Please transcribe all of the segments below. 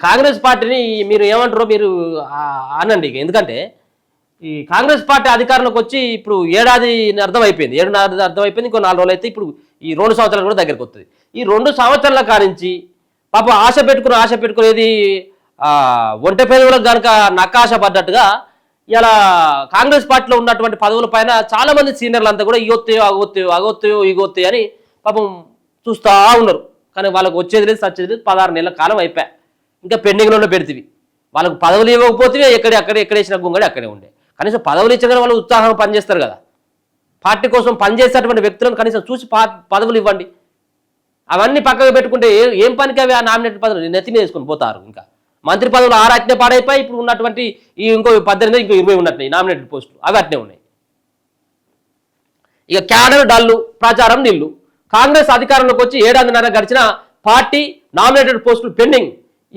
కాంగ్రెస్ పార్టీని మీరు ఏమంటారో మీరు అనండి. ఎందుకంటే ఈ కాంగ్రెస్ పార్టీ అధికారంలోకి వచ్చి ఇప్పుడు ఏడాది అర్థమైపోయింది, ఇంకో 4 రోజులు అయితే ఇప్పుడు ఈ 2 సంవత్సరాలు కూడా దగ్గరికి వస్తుంది. ఈ 2 సంవత్సరాల కానించి పాపం ఆశ పెట్టుకునేది ఒంటె పేదలకు కనుక నక్కాశ పడ్డట్టుగా ఇలా కాంగ్రెస్ పార్టీలో ఉన్నటువంటి పదవుల పైన చాలా మంది సీనియర్లు అంతా కూడా ఇగొత్తాయో అని పాపం చూస్తూ ఉన్నారు. కానీ వాళ్ళకి వచ్చేది లేదు, సచ్చేది లేదు. 16 నెలల కాలం అయిపోయా, ఇంకా పెండింగ్లో పెడితే వాళ్ళకు పదవులు ఇవ్వకపోతే ఎక్కడేసిన గుంగడి అక్కడే ఉండే. కనీసం పదవులు ఇచ్చగానే వాళ్ళు ఉత్సాహంగా పనిచేస్తారు కదా. పార్టీ కోసం పనిచేసేటువంటి వ్యక్తులను కనీసం చూసి పదవులు ఇవ్వండి. అవన్నీ పక్కకు పెట్టుకుంటే ఏం పనికి అవి ఆ నామినేటెడ్ పదవులు నెత్తిని వేసుకొని పోతారు. ఇంకా మంత్రి పదవులు 6 అట్నే పాడైపోయి ఇప్పుడు ఉన్నటువంటి ఈ ఇంకో 18 ఇంకో 20 ఉన్నట్టున్నాయి నామినేటెడ్ పోస్టులు, అవి అట్నే ఉన్నాయి. ఇక క్యాడర్ డల్లు, ప్రచారం నిల్లు. కాంగ్రెస్ అధికారంలోకి వచ్చి ఏడాదిన్నర గడిచిన పార్టీ నామినేటెడ్ పోస్టులు పెండింగ్.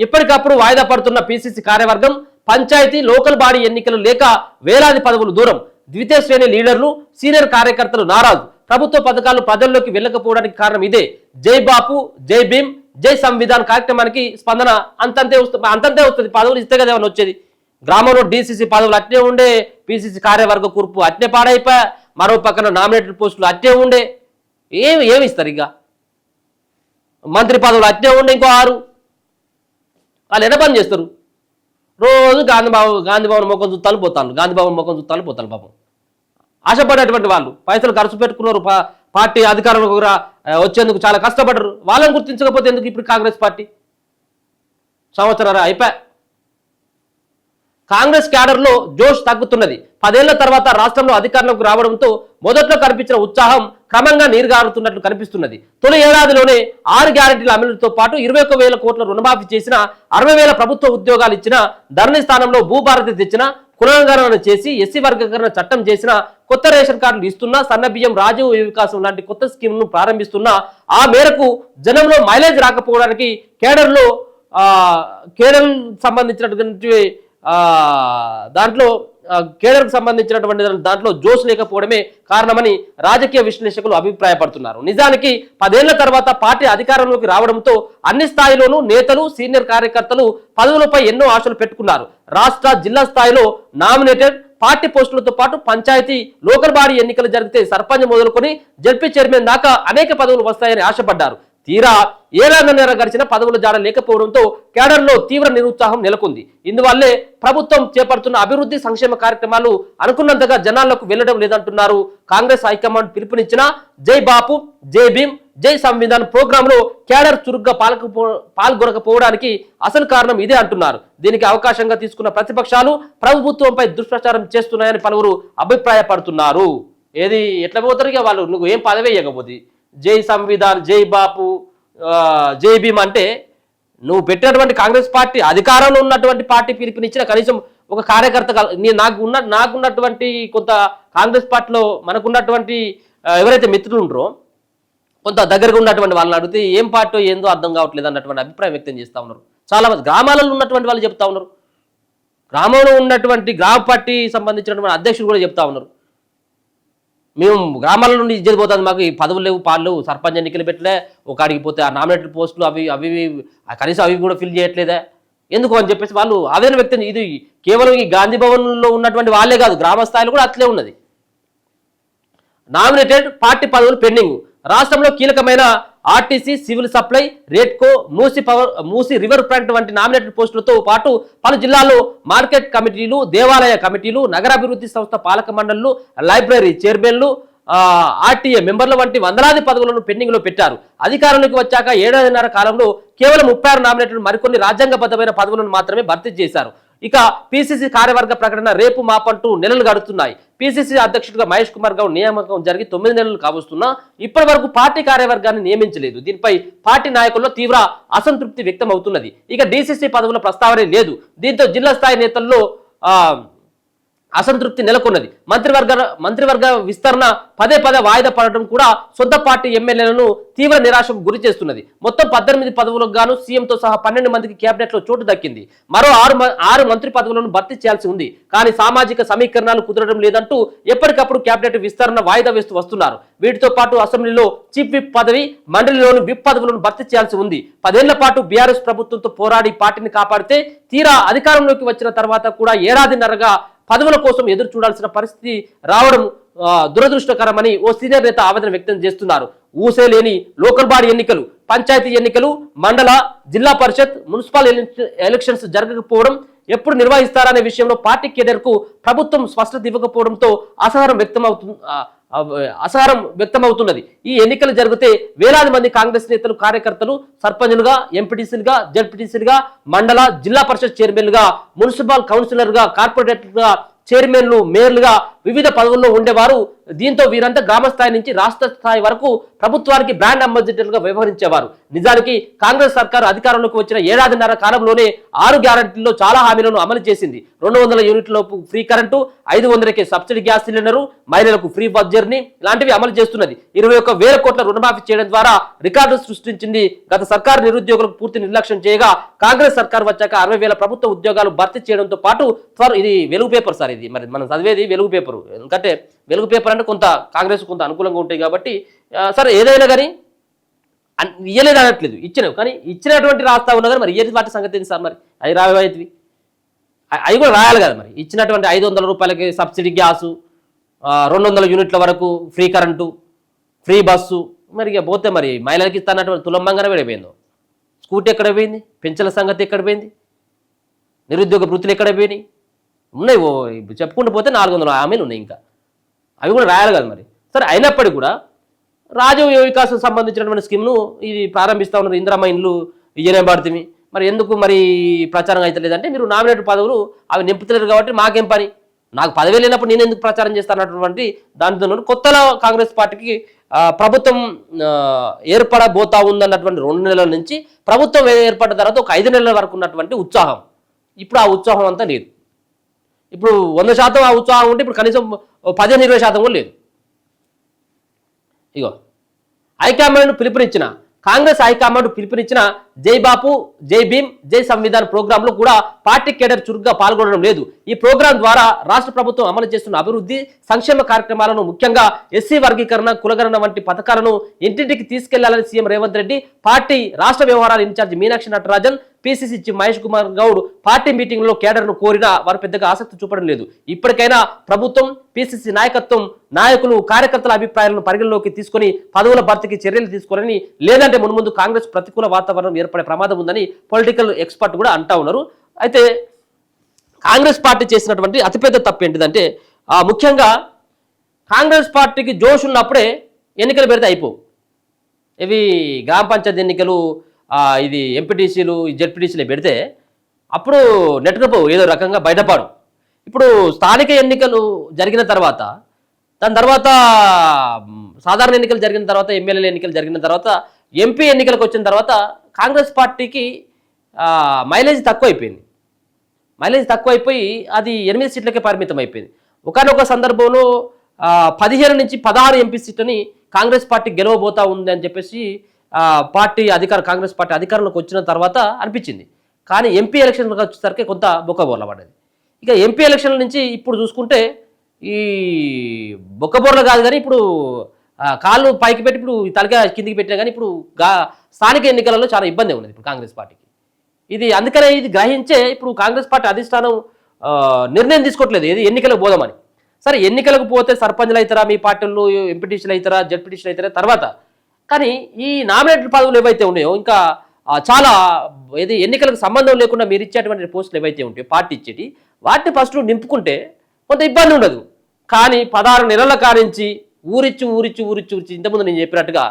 ఎప్పటికప్పుడు వాయిదా పడుతున్న పిసిసి కార్యవర్గం, పంచాయతీ లోకల్ బాడీ ఎన్నికలు లేక వేలాది పదవులు దూరం. ద్వితీయ శ్రేణి లీడర్లు, సీనియర్ కార్యకర్తలు నారాజు. ప్రభుత్వ పథకాలు ప్రజల్లోకి వెళ్ళకపోవడానికి కారణం ఇదే. జై బాపు, జై భీమ్, జై సంవిధాన్ కార్యక్రమానికి స్పందన అంతంతే వస్తుంది. పదవులు ఇస్తే కదా ఏమైనా వచ్చేది. గ్రామంలో డీసీసీ పదవులు అట్నే ఉండే, పిసిసి కార్యవర్గ కూర్పు అట్నే పాడైపోయా, మరో పక్కన నామినేటెడ్ పోస్టులు అట్నే ఉండే. ఏమి ఇస్తారు? ఇక మంత్రి పదవులు అట్నే ఉండే, ఇంకో 6. వాళ్ళు ఎన్న పని చేస్తారు? రోజు గాంధీభవన్ ముఖం చూస్తాను పోతాను, గాంధీభవన్ ముఖం చూస్తాను పోతాను. పాపం ఆశపడేటువంటి వాళ్ళు పైసలు ఖర్చు పెట్టుకున్నారు, పార్టీ అధికారంలో వచ్చేందుకు చాలా కష్టపడరు. వాళ్ళని గుర్తించకపోతే ఎందుకు ఇప్పుడు కాంగ్రెస్ పార్టీ? సంవత్సరాలు అయిపోయా. కాంగ్రెస్ క్యాడర్లో జోష్ తగ్గుతున్నది. 10 ఏళ్ల తర్వాత రాష్ట్రంలో అధికారంలోకి రావడంతో మొదట్లో కనిపించిన ఉత్సాహం క్రమంగా నీరుగారుతున్నట్లు కనిపిస్తున్నది. తొలి ఏడాదిలోనే 6 గ్యారెంటీల అమలుతో పాటు 21,000 కోట్ల రుణమాఫీ చేసిన, 60,000 ప్రభుత్వ ఉద్యోగాలు ఇచ్చిన, ధరణి స్థానంలో భూభారతి తెచ్చిన, కులగణన చేసి ఎస్సీ వర్గీకరణ చట్టం చేసిన, కొత్త రేషన్ కార్డులు ఇస్తున్నా, సన్నబియ్యం, రాజీవ్ వికాసం లాంటి కొత్త స్కీమ్ను ప్రారంభిస్తున్నా, ఆ మేరకు జనంలో మైలేజ్ రాకపోవడానికి కేడర్ సంబంధించినటువంటి కేడర్కు సంబంధించినటువంటి దాంట్లో జోష్ లేకపోవడమే కారణమని రాజకీయ విశ్లేషకులు అభిప్రాయపడుతున్నారు. నిజానికి 10 ఏళ్ల తర్వాత పార్టీ అధికారంలోకి రావడంతో అన్ని స్థాయిలోనూ నేతలు, సీనియర్ కార్యకర్తలు పదవులపై ఎన్నో ఆశలు పెట్టుకున్నారు. రాష్ట్ర, జిల్లా స్థాయిలో నామినేటెడ్ పార్టీ పోస్టులతో పాటు పంచాయతీ, లోకల్ బాడీ ఎన్నికలు జరిగితే సర్పంచ్ మొదలుకొని జడ్పీ చైర్మన్ దాకా అనేక పదవులు వస్తాయని ఆశపడ్డారు. తీరా ఏడాదిన్నర గడిచిన పదవుల జాడ లేకపోవడంతో కేడర్లో తీవ్ర నిరుత్సాహం నెలకొంది. ఇందువల్లే ప్రభుత్వం చేపడుతున్న అభివృద్ధి సంక్షేమ కార్యక్రమాలు అనుకున్నంతగా జనాల్లోకి వెళ్లడం లేదంటున్నారు. కాంగ్రెస్ హైకమాండ్ పిలుపునిచ్చిన జై బాపు, జై భీమ్, జై సంవిధాన్ ప్రోగ్రాంలో కేడర్ చురుగ్గా పాల్గొనకపోవడానికి అసలు కారణం ఇదే అంటున్నారు. దీనికి అవకాశంగా తీసుకున్న ప్రతిపక్షాలు ప్రభుత్వంపై దుష్ప్రచారం చేస్తున్నాయని పలువురు అభిప్రాయపడుతున్నారు. ఏది ఎట్లా పోతారు? ఇక వాళ్ళు నువ్వు ఏం పదవి ఇవ్వకపోతే జై సంవిధాన్, జై బాపు, జై భీమ్ అంటే నువ్వు పెట్టినటువంటి కాంగ్రెస్ పార్టీ అధికారంలో ఉన్నటువంటి పార్టీ పిలుపునిచ్చిన కనీసం ఒక కార్యకర్త నాకున్నటువంటి కొంత కాంగ్రెస్ పార్టీలో మనకున్నటువంటి ఎవరైతే మిత్రులు ఉంటారో కొంత దగ్గరగా ఉన్నటువంటి వాళ్ళని అడిగితే ఏం పార్టీ ఏందో అర్థం కావట్లేదు అన్నటువంటి అభిప్రాయం వ్యక్తం చేస్తూ ఉన్నారు. చాలా మంది గ్రామాలలో ఉన్నటువంటి వాళ్ళు చెప్తా ఉన్నారు. గ్రామంలో ఉన్నటువంటి గ్రామ పార్టీ సంబంధించినటువంటి అధ్యక్షులు కూడా చెప్తా ఉన్నారు, మేము గ్రామాల నుండి ఇజ్జత్ పోతుంది, మాకు ఈ పదవులు లేవు, పాలు సర్పంచ్ ఎన్నికలు పెట్టలే, ఒక అడిగి పోతే ఆ నామినేటెడ్ పోస్టులు అవి కనీసం అవి కూడా ఫిల్ చేయట్లేదా ఎందుకు అని చెప్పేసి వాళ్ళు ఆవేదన వ్యక్తం. ఇది కేవలం ఈ గాంధీ భవన్లో ఉన్నటువంటి వాళ్ళే కాదు, గ్రామ స్థాయిలో కూడా అట్లే ఉన్నది. నామినేటెడ్ పార్టీ పదవులు పెండింగ్. రాష్ట్రంలో కీలకమైన ఆర్టీసీ, సివిల్ సప్లై, రేట్కో, మూసి రివర్ ఫ్రంట్ వంటి నామినేటెడ్ పోస్టులతో పాటు పలు జిల్లాల్లో మార్కెట్ కమిటీలు, దేవాలయ కమిటీలు, నగరాభివృద్ధి సంస్థ పాలక మండళ్లు, లైబ్రరీ చైర్మన్లు, ఆర్టీఏ మెంబర్ల వంటి వందలాది పదవులను పెండింగ్లో పెట్టారు. అధికారంలోకి వచ్చాక ఏడాదిన్నర కాలంలో కేవలం 36 నామినేటెడ్, మరికొన్ని రాజ్యాంగబద్ధమైన పదవులను మాత్రమే భర్తీ చేశారు. ఇక పిసిసి కార్యవర్గ ప్రకటన రేపు మాపంటూ నెలలు గడుస్తున్నాయి. పిసిసి అధ్యక్షుడిగా మహేష్ కుమార్ గౌడ్ నియామకం జరిగి 9 నెలలు కావస్తున్నా ఇప్పటి వరకు పార్టీ కార్యవర్గాన్ని నియమించలేదు. దీనిపై పార్టీ నాయకుల్లో తీవ్ర అసంతృప్తి వ్యక్తం అవుతున్నది. ఇక డిసిసి పదవుల ప్రస్తావనే లేదు. దీంతో జిల్లా స్థాయి నేతల్లో అసంతృప్తి నెలకొన్నది. మంత్రివర్గ విస్తరణ పదే వాయిదా పడడం కూడా సొంత పార్టీ ఎమ్మెల్యేలను తీవ్ర నిరాశకు గురి చేస్తున్నది. మొత్తం 18 పదవులకు గాను సీఎంతో సహా 12 మందికి కేబినెట్ లో చోటు దక్కింది. మరో 6 మంత్రి పదవులను భర్తీ చేయాల్సి ఉంది. కానీ సామాజిక సమీకరణాలు కుదరడం లేదంటూ ఎప్పటికప్పుడు కేబినెట్ విస్తరణ వాయిదా వేస్తూ వస్తున్నారు. వీటితో పాటు అసెంబ్లీలో చీఫ్ విప్ పదవి, మండలిలోని విప్ పదవులను భర్తీ చేయాల్సి ఉంది. 10 ఏళ్ల పాటు బీఆర్ఎస్ ప్రభుత్వంతో పోరాడి పార్టీని కాపాడితే తీరా అధికారంలోకి వచ్చిన తర్వాత కూడా ఏడాదిన్నరగా పదవుల కోసం ఎదురు చూడాల్సిన పరిస్థితి రావడం దురదృష్టకరమని ఓ సీనియర్ నేత ఆవేదన వ్యక్తం చేస్తున్నారు. ఊసే లేని లోకల్ బాడీ ఎన్నికలు, పంచాయతీ ఎన్నికలు, మండల, జిల్లా పరిషత్, మున్సిపల్ ఎలక్షన్స్ జరగకపోవడం, ఎప్పుడు నిర్వహిస్తారనే విషయంలో పార్టీ కేడర్కు ప్రభుత్వం స్పష్టత ఇవ్వకపోవడంతో అసహనం వ్యక్తమవుతున్నది. ఈ ఎన్నికలు జరిగితే వేలాది మంది కాంగ్రెస్ నేతలు, కార్యకర్తలు సర్పంచులుగా, ఎంపీటీసీలుగా, జడ్పీటీసీలుగా, మండల, జిల్లా పరిషత్ చైర్మన్లుగా, మున్సిపల్ కౌన్సిలర్గా, కార్పొరేటర్గా, చైర్మన్లు, మేయర్లుగా వివిధ పదవుల్లో ఉండేవారు. దీంతో వీరంతా గ్రామ స్థాయి నుంచి రాష్ట్ర స్థాయి వరకు ప్రభుత్వానికి బ్రాండ్ అంబాసిడర్లుగా వ్యవహరించేవారు. నిజానికి కాంగ్రెస్ సర్కారు అధికారంలోకి వచ్చిన ఏడాదిన్నర కాలంలోనే 6 గ్యారంటీల్లో చాలా హామీలను అమలు చేసింది. 200 యూనిట్లలోపు ఫ్రీ కరెంటు, 500కే సబ్సిడీ గ్యాస్ సిలిండరు, మహిళలకు ఫ్రీ బస్ జర్నీ ఇలాంటివి అమలు చేస్తున్నది. 21,000 కోట్ల రుణమాఫీ చేయడం ద్వారా రికార్డు సృష్టించింది. గత సర్కారు నిరుద్యోగులకు పూర్తి నిర్లక్ష్యం చేయగా కాంగ్రెస్ సర్కారు వచ్చాక 60,000 ప్రభుత్వ ఉద్యోగాలు భర్తీ చేయడంతో పాటు ఇది వెలుగు పేపర్ సార్, ఇది మరి మనం చదివేది వెలుగు పేపరు. ఎందుకంటే వెలుగు పేపర్ అంటే కొంత కాంగ్రెస్ కొంత అనుకూలంగా ఉంటాయి కాబట్టి సరే ఏదైనా కానీ ఇయ్యలేదు అనట్లేదు, ఇచ్చినవి కానీ ఇచ్చినటువంటి రాస్తా ఉన్నా కానీ మరి ఏది వాటి సంగతి ఏంటి సార్? మరి అవి రావేవి అవి కూడా రాయాలి కదా. మరి ఇచ్చినటువంటి 500 రూపాయలకి సబ్సిడీ గ్యాసు, 200 యూనిట్ల వరకు ఫ్రీ కరెంటు, ఫ్రీ బస్సు, మరి ఇక పోతే మరి మహిళలకి ఇస్తున్నటువంటి తులంబంగానే వెళ్ళిపోయిందో, స్కూటీ ఎక్కడ పోయింది, పెన్షన్ల సంగతి ఎక్కడ పోయింది, నిరుద్యోగ వృత్తులు ఎక్కడ పోయినాయి, ఉన్నాయి చెప్పుకుంటూ పోతే 400 హామీలు ఉన్నాయి. ఇంకా అవి కూడా రాయాలి కదా మరి. సరే అయినప్పటికీ కూడా రాజీవ్ వికాసం సంబంధించినటువంటి స్కీమ్ను ఇది ప్రారంభిస్తూ ఉన్నారు. ఇందిరమ్మ ఇండ్లు ఇయ్యనే పడుతుంది, మరి ఎందుకు మరి ప్రచారం అయితే లేదంటే మీరు నామినేట్ పదవులు అవి నింపుతలేరు కాబట్టి మాకేం పని, నాకు పదవి లేనప్పుడు నేను ఎందుకు ప్రచారం చేస్తానటువంటి దాంతో కొత్తలో కాంగ్రెస్ పార్టీకి ప్రభుత్వం ఏర్పడబోతా ఉందన్నటువంటి 2 నెలల నుంచి ప్రభుత్వం ఏర్పడిన తర్వాత ఒక 5 నెలల వరకు ఉన్నటువంటి ఉత్సాహం, ఇప్పుడు ఆ ఉత్సాహం అంతా లేదు. ఇప్పుడు 100% ఆ ఉత్సాహం ఉంటే ఇప్పుడు కనీసం 15-20% కూడా లేదు. ఇగో హైకమాండ్ పిలుపునిచ్చిన కాంగ్రెస్ హైకమాండ్ పిలుపునిచ్చిన జై బాపు, జై భీమ్, జై సంవిధాన్ ప్రోగ్రాంలో కూడా పార్టీ కేడర్ చురుగ్గా పాల్గొనడం లేదు. ఈ ప్రోగ్రాం ద్వారా రాష్ట్ర ప్రభుత్వం అమలు చేస్తున్న అభివృద్ధి సంక్షేమ కార్యక్రమాలను, ముఖ్యంగా ఎస్సీ వర్గీకరణ, కులగణన వంటి పథకాలను ఇంటింటికి తీసుకెళ్లాలని సీఎం రేవంత్ రెడ్డి, పార్టీ రాష్ట్ర వ్యవహారాల incharge Meenakshi Natarajan, PCC chief Mahesh Kumar Goud party మీటింగ్లో కేడర్ను కోరినా వారు పెద్దగా ఆసక్తి చూపడం లేదు. ఇప్పటికైనా ప్రభుత్వం, పిసిసి నాయకత్వం, నాయకులు, కార్యకర్తల అభిప్రాయాలను పరిగణలోకి తీసుకుని పదవుల భర్తీకి చర్యలు తీసుకోవాలని, లేదంటే మున్ముందు కాంగ్రెస్ ప్రతికూల వాతావరణం ఏర్పడే ప్రమాదం ఉందని పొలిటికల్ ఎక్స్పర్ట్ కూడా అంటా ఉన్నారు. అయితే కాంగ్రెస్ పార్టీ చేసినటువంటి అతిపెద్ద తప్పు ఏంటిదంటే ముఖ్యంగా కాంగ్రెస్ పార్టీకి జోష్ ఉన్నప్పుడే ఎన్నికలు పెడితే అయిపోవు. ఇవి గ్రామ పంచాయతీ ఎన్నికలు, ఇది ఎంపీటీసీలు, జెడ్పీటీసీలు పెడితే అప్పుడు నెట్టుకుపోవు, ఏదో రకంగా బయటపడు. ఇప్పుడు స్థానిక ఎన్నికలు జరిగిన తర్వాత, దాని తర్వాత సాధారణ ఎన్నికలు జరిగిన తర్వాత, ఎమ్మెల్యేల ఎన్నికలు జరిగిన తర్వాత, ఎంపీ ఎన్నికలకు వచ్చిన తర్వాత కాంగ్రెస్ పార్టీకి మైలేజ్ తక్కువైపోయింది. మైలేజ్ తక్కువైపోయి అది 8 సీట్లకే పరిమితం అయిపోయింది. ఒకనొక సందర్భంలో 15 నుంచి 16 ఎంపీ సీట్లని కాంగ్రెస్ పార్టీ గెలవబోతా ఉంది అని చెప్పేసి కాంగ్రెస్ పార్టీ అధికారంలోకి వచ్చిన తర్వాత అనిపించింది. కానీ ఎంపీ ఎలక్షన్లకు వచ్చేసరికి కొంత బొక్కబోర్ల పడ్డది. ఇక ఎంపీ ఎలక్షన్ల నుంచి ఇప్పుడు చూసుకుంటే ఈ బొక్కబోర్ల కాదు కానీ ఇప్పుడు కాళ్ళు పైకి పెట్టి ఇప్పుడు తలకాయ కిందికి పెట్టినా కానీ ఇప్పుడు స్థానిక ఎన్నికలలో చాలా ఇబ్బంది ఉన్నది ఇప్పుడు కాంగ్రెస్ పార్టీకి. అందుకనే ఇది గ్రహించే ఇప్పుడు కాంగ్రెస్ పార్టీ అధిష్టానం నిర్ణయం తీసుకోవట్లేదు ఏది ఎన్నికలకు పోదామని. సరే ఎన్నికలకు పోతే సర్పంచ్లు అవుతారా, మీ పార్టీలు ఎంపీటీసీలు అవుతారా, జడ్పీటీసీలు అవుతారా తర్వాత, కానీ ఈ నామినేటెడ్ పదవులు ఏవైతే ఉన్నాయో ఇంకా చాలా ఎన్నికలకు సంబంధం లేకుండా మీరు ఇచ్చేటువంటి పోస్టులు ఏవైతే ఉంటాయో పార్టీ ఇచ్చేటి వాటిని ఫస్ట్ నింపుకుంటే కొంత ఇబ్బంది ఉండదు. కానీ 16 నెలల కానించి ఊరిచ్చి ఇంతకుముందు నేను చెప్పినట్టుగా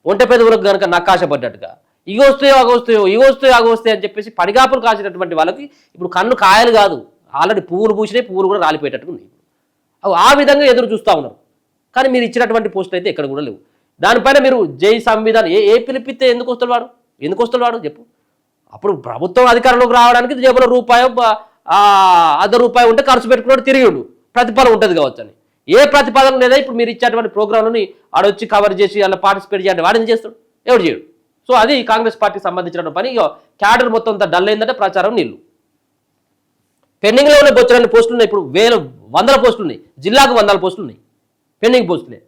ఒంటె పెదవులకు కనుక నక్కాశపడ్డట్టుగా ఇగొస్తాయో అగొస్తాయి అని చెప్పేసి పడిగాపులు కాసినటువంటి వాళ్ళకి ఇప్పుడు కన్ను కాయలు కాదు, ఆల్రెడీ పువ్వులు పూసినాయి, పువ్వులు కూడా రాలిపోయేటట్టుగా ఉంది. ఆ విధంగా ఎదురు చూస్తూ ఉన్నారు. కానీ మీరు ఇచ్చినటువంటి పోస్టులు అయితే ఎక్కడ కూడా లేవు. దానిపైన మీరు జై సంవిధాన్ ఏ పిలిపిస్తే ఎందుకు వస్తాడు వాడు చెప్పు. అప్పుడు ప్రభుత్వం అధికారంలోకి రావడానికి జేబులో రూపాయో ₹1 ఉంటే ఖర్చు పెట్టుకున్నాడు, తిరిగిండు. ప్రతిఫలం ఉంటుంది కావచ్చు అని. ఏ ప్రతిపాదన లేదా ఇప్పుడు మీరు ఇచ్చేటువంటి ప్రోగ్రాంలని ఆడొచ్చి కవర్ చేసి అలా పార్టిసిపేట్ చేయండి, వాడిని చేస్తాడు, ఎవడు చేయడు. సో అది కాంగ్రెస్ పార్టీకి సంబంధించిన పని. ఇక క్యాడర్ మొత్తం అంతా డల్ అయిందంటే ప్రచారం నీళ్ళు. పెండింగ్లో ఉన్న బొచ్చడానికి పోస్టులు ఉన్నాయి, ఇప్పుడు వందల పోస్టులు ఉన్నాయి, జిల్లాకు 100 పోస్టులు ఉన్నాయి, పెండింగ్ పోస్టులే.